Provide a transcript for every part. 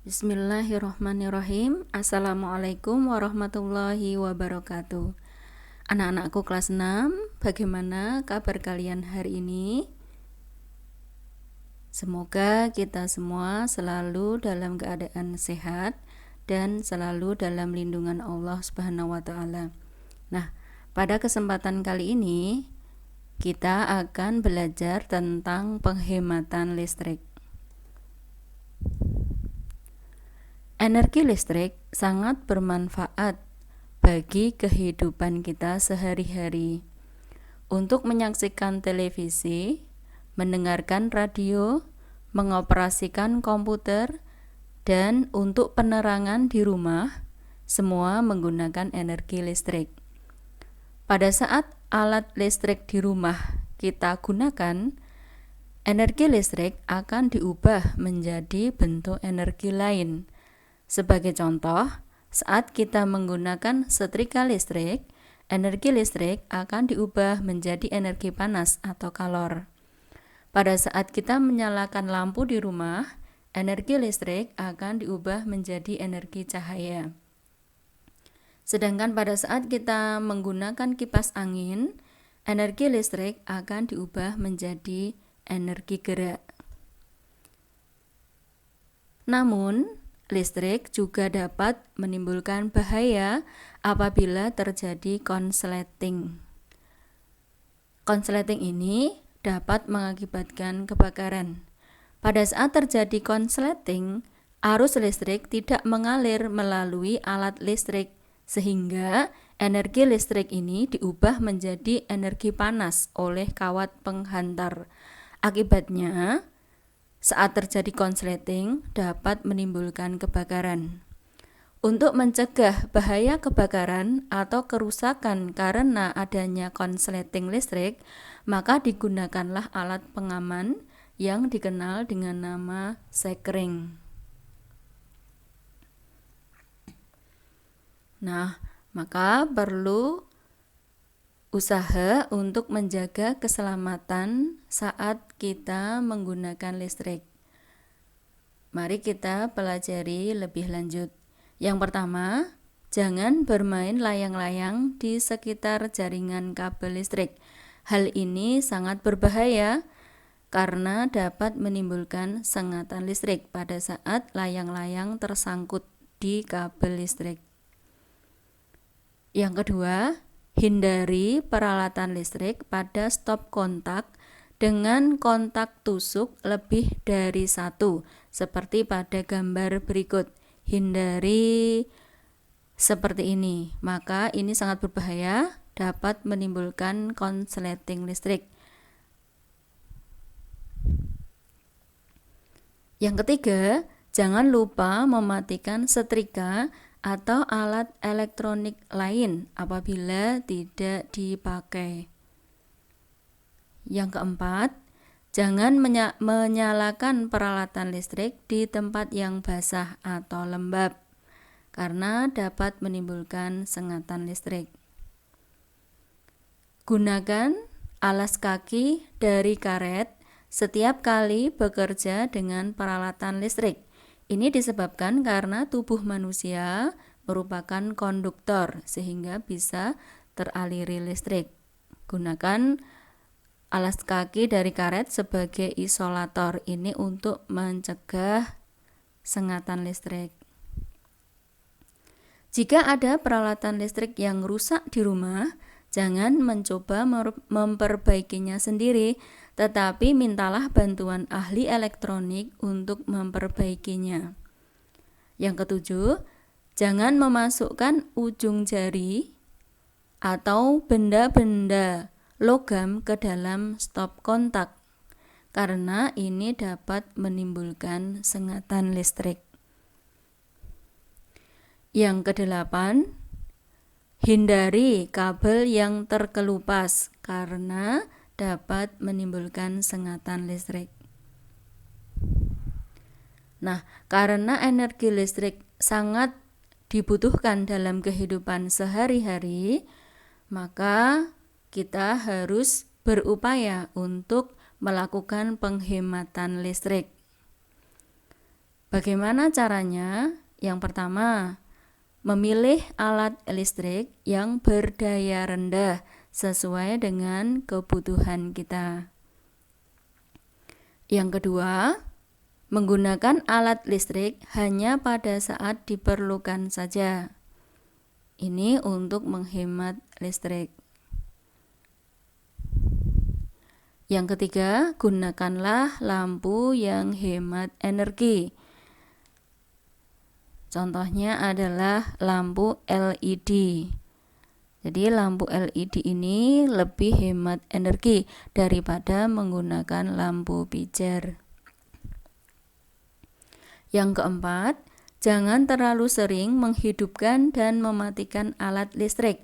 Bismillahirrahmanirrahim. Assalamualaikum warahmatullahi wabarakatuh. Anak-anakku kelas 6, bagaimana kabar kalian hari ini? Semoga kita semua selalu dalam keadaan sehat dan selalu dalam lindungan Allah Subhanahu wa taala. Nah, pada kesempatan kali ini kita akan belajar tentang penghematan listrik. Energi listrik sangat bermanfaat bagi kehidupan kita sehari-hari. Untuk menyaksikan televisi, mendengarkan radio, mengoperasikan komputer, dan untuk penerangan di rumah, semua menggunakan energi listrik. Pada saat alat listrik di rumah kita gunakan, energi listrik akan diubah menjadi bentuk energi lain. Sebagai contoh, saat kita menggunakan setrika listrik, energi listrik akan diubah menjadi energi panas atau kalor. Pada saat kita menyalakan lampu di rumah, energi listrik akan diubah menjadi energi cahaya. Sedangkan pada saat kita menggunakan kipas angin, energi listrik akan diubah menjadi energi gerak. Namun, listrik juga dapat menimbulkan bahaya apabila terjadi konsleting. Konsleting ini dapat mengakibatkan kebakaran. Pada saat terjadi konsleting, arus listrik tidak mengalir melalui alat listrik, sehingga energi listrik ini diubah menjadi energi panas oleh kawat penghantar. Akibatnya, saat terjadi konsleting dapat menimbulkan kebakaran. Untuk mencegah bahaya kebakaran atau kerusakan karena adanya konsleting listrik, maka digunakanlah alat pengaman yang dikenal dengan nama sekring. Nah, maka perlu usaha untuk menjaga keselamatan saat kita menggunakan listrik. Mari kita pelajari lebih lanjut. Yang pertama, jangan bermain layang-layang di sekitar jaringan kabel listrik. Hal ini sangat berbahaya karena dapat menimbulkan sengatan listrik pada saat layang-layang tersangkut di kabel listrik. Yang kedua, hindari peralatan listrik pada stop kontak dengan kontak tusuk lebih dari satu, seperti pada gambar berikut. Hindari seperti ini, maka ini sangat berbahaya, dapat menimbulkan konsleting listrik. Yang ketiga, jangan lupa mematikan setrika atau alat elektronik lain apabila tidak dipakai. Yang keempat, jangan menyalakan peralatan listrik di tempat yang basah atau lembab karena dapat menimbulkan sengatan listrik. Gunakan alas kaki dari karet setiap kali bekerja dengan peralatan listrik. Ini disebabkan karena tubuh manusia merupakan konduktor sehingga bisa teraliri listrik. Gunakan alas kaki dari karet sebagai isolator ini untuk mencegah sengatan listrik. Jika ada peralatan listrik yang rusak di rumah, jangan mencoba memperbaikinya sendiri, tetapi mintalah bantuan ahli elektronik untuk memperbaikinya. Yang ketujuh, jangan memasukkan ujung jari atau benda-benda logam ke dalam stop kontak, karena ini dapat menimbulkan sengatan listrik. Yang kedelapan, hindari kabel yang terkelupas karena dapat menimbulkan sengatan listrik. Nah, karena energi listrik sangat dibutuhkan dalam kehidupan sehari-hari, maka kita harus berupaya untuk melakukan penghematan listrik. Bagaimana caranya? Yang pertama, memilih alat listrik yang berdaya rendah sesuai dengan kebutuhan kita. Yang kedua, menggunakan alat listrik hanya pada saat diperlukan saja. Ini untuk menghemat listrik. Yang ketiga, gunakanlah lampu yang hemat energi. Contohnya adalah lampu LED. Jadi lampu LED ini lebih hemat energi daripada menggunakan lampu pijar. Yang keempat, jangan terlalu sering menghidupkan dan mematikan alat listrik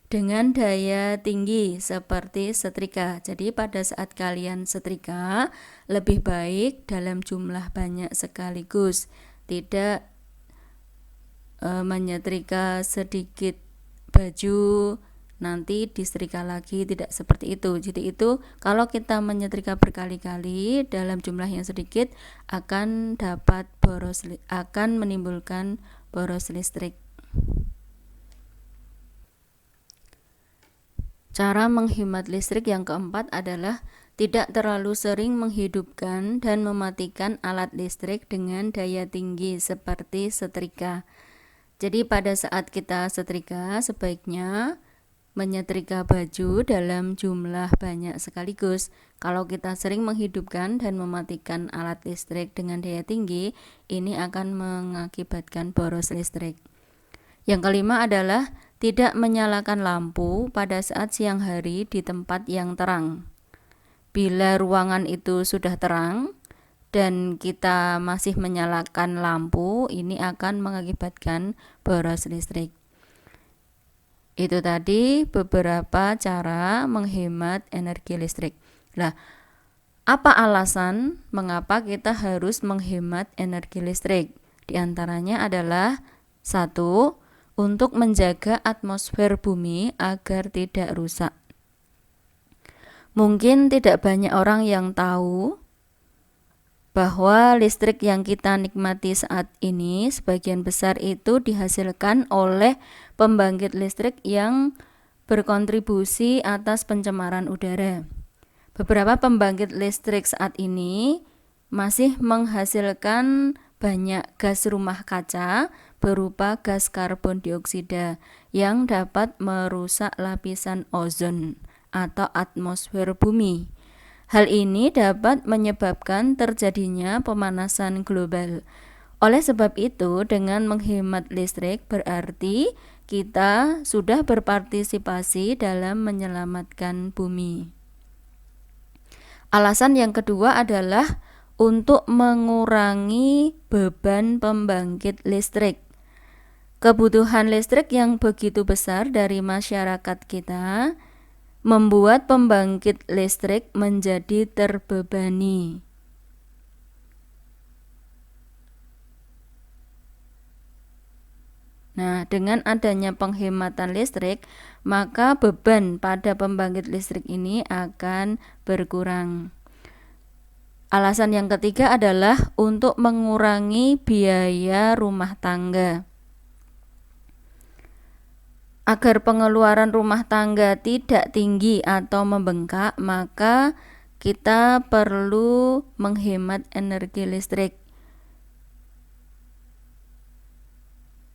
dengan daya tinggi seperti setrika. Jadi pada saat kalian setrika, lebih baik dalam jumlah banyak sekaligus, tidak menyetrika sedikit baju nanti disetrika lagi, tidak seperti itu. Jadi itu kalau kita menyetrika berkali-kali dalam jumlah yang sedikit akan menimbulkan boros listrik. Cara menghemat listrik yang keempat adalah tidak terlalu sering menghidupkan dan mematikan alat listrik dengan daya tinggi seperti setrika. Jadi pada saat kita setrika sebaiknya menyetrika baju dalam jumlah banyak sekaligus. Kalau kita sering menghidupkan dan mematikan alat listrik dengan daya tinggi, ini akan mengakibatkan boros listrik. Yang kelima adalah tidak menyalakan lampu pada saat siang hari di tempat yang terang. Bila ruangan itu sudah terang dan kita masih menyalakan lampu, ini akan mengakibatkan boros listrik. Itu tadi beberapa cara menghemat energi listrik. Nah, apa alasan mengapa kita harus menghemat energi listrik? Di antaranya adalah 1. Untuk menjaga atmosfer bumi agar tidak rusak. Mungkin tidak banyak orang yang tahu bahwa listrik yang kita nikmati saat ini sebagian besar itu dihasilkan oleh pembangkit listrik yang berkontribusi atas pencemaran udara. Beberapa pembangkit listrik saat ini masih menghasilkan banyak gas rumah kaca berupa gas karbon dioksida yang dapat merusak lapisan ozon atau atmosfer bumi. Hal ini dapat menyebabkan terjadinya pemanasan global. Oleh sebab itu, dengan menghemat listrik berarti kita sudah berpartisipasi dalam menyelamatkan bumi. Alasan yang kedua adalah untuk mengurangi beban pembangkit listrik. Kebutuhan listrik yang begitu besar dari masyarakat kita membuat pembangkit listrik menjadi terbebani. Nah, dengan adanya penghematan listrik, maka beban pada pembangkit listrik ini akan berkurang. Alasan yang ketiga adalah untuk mengurangi biaya rumah tangga. Agar pengeluaran rumah tangga tidak tinggi atau membengkak, maka kita perlu menghemat energi listrik.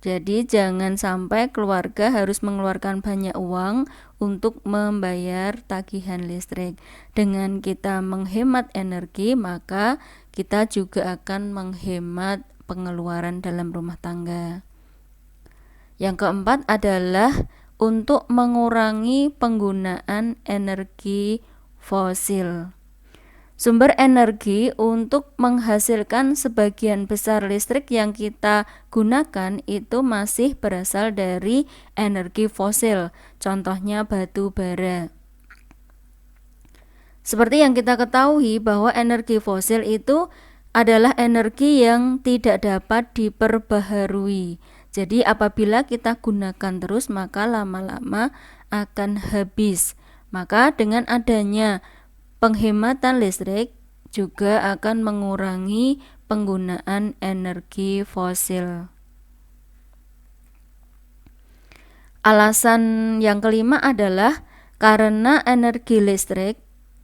Jadi jangan sampai keluarga harus mengeluarkan banyak uang untuk membayar tagihan listrik. Dengan kita menghemat energi, maka kita juga akan menghemat pengeluaran dalam rumah tangga. Yang keempat adalah untuk mengurangi penggunaan energi fosil. Sumber energi untuk menghasilkan sebagian besar listrik yang kita gunakan itu masih berasal dari energi fosil, contohnya batu bara. Seperti yang kita ketahui bahwa energi fosil itu adalah energi yang tidak dapat diperbaharui. Jadi apabila kita gunakan terus maka lama-lama akan habis. Maka dengan adanya penghematan listrik juga akan mengurangi penggunaan energi fosil. Alasan yang kelima adalah karena energi listrik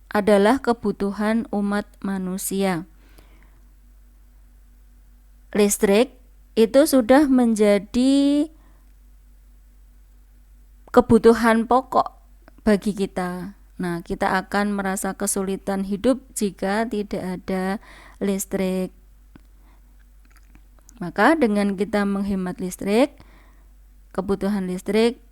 adalah kebutuhan umat manusia. Listrik itu sudah menjadi kebutuhan pokok bagi kita. Nah, kita akan merasa kesulitan hidup jika tidak ada listrik. Maka dengan kita menghemat listrik, kebutuhan listrik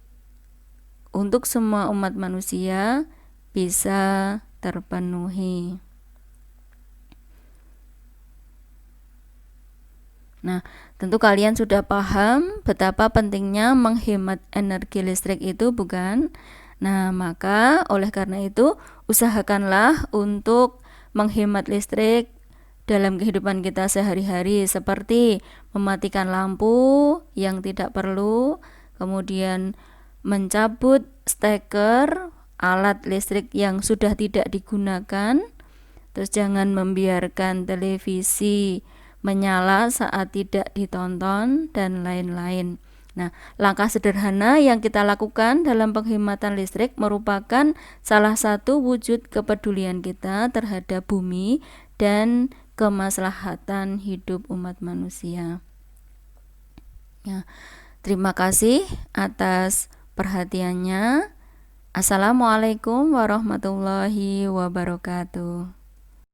untuk semua umat manusia bisa terpenuhi. Nah, tentu kalian sudah paham betapa pentingnya menghemat energi listrik itu, bukan? Nah, maka oleh karena itu usahakanlah untuk menghemat listrik dalam kehidupan kita sehari-hari, seperti mematikan lampu yang tidak perlu, kemudian mencabut steker alat listrik yang sudah tidak digunakan, terus jangan membiarkan televisi menyala saat tidak ditonton, dan lain-lain. Nah, langkah sederhana yang kita lakukan dalam penghematan listrik merupakan salah satu wujud kepedulian kita terhadap bumi dan kemaslahatan hidup umat manusia. Ya, terima kasih atas perhatiannya. Assalamualaikum warahmatullahi wabarakatuh.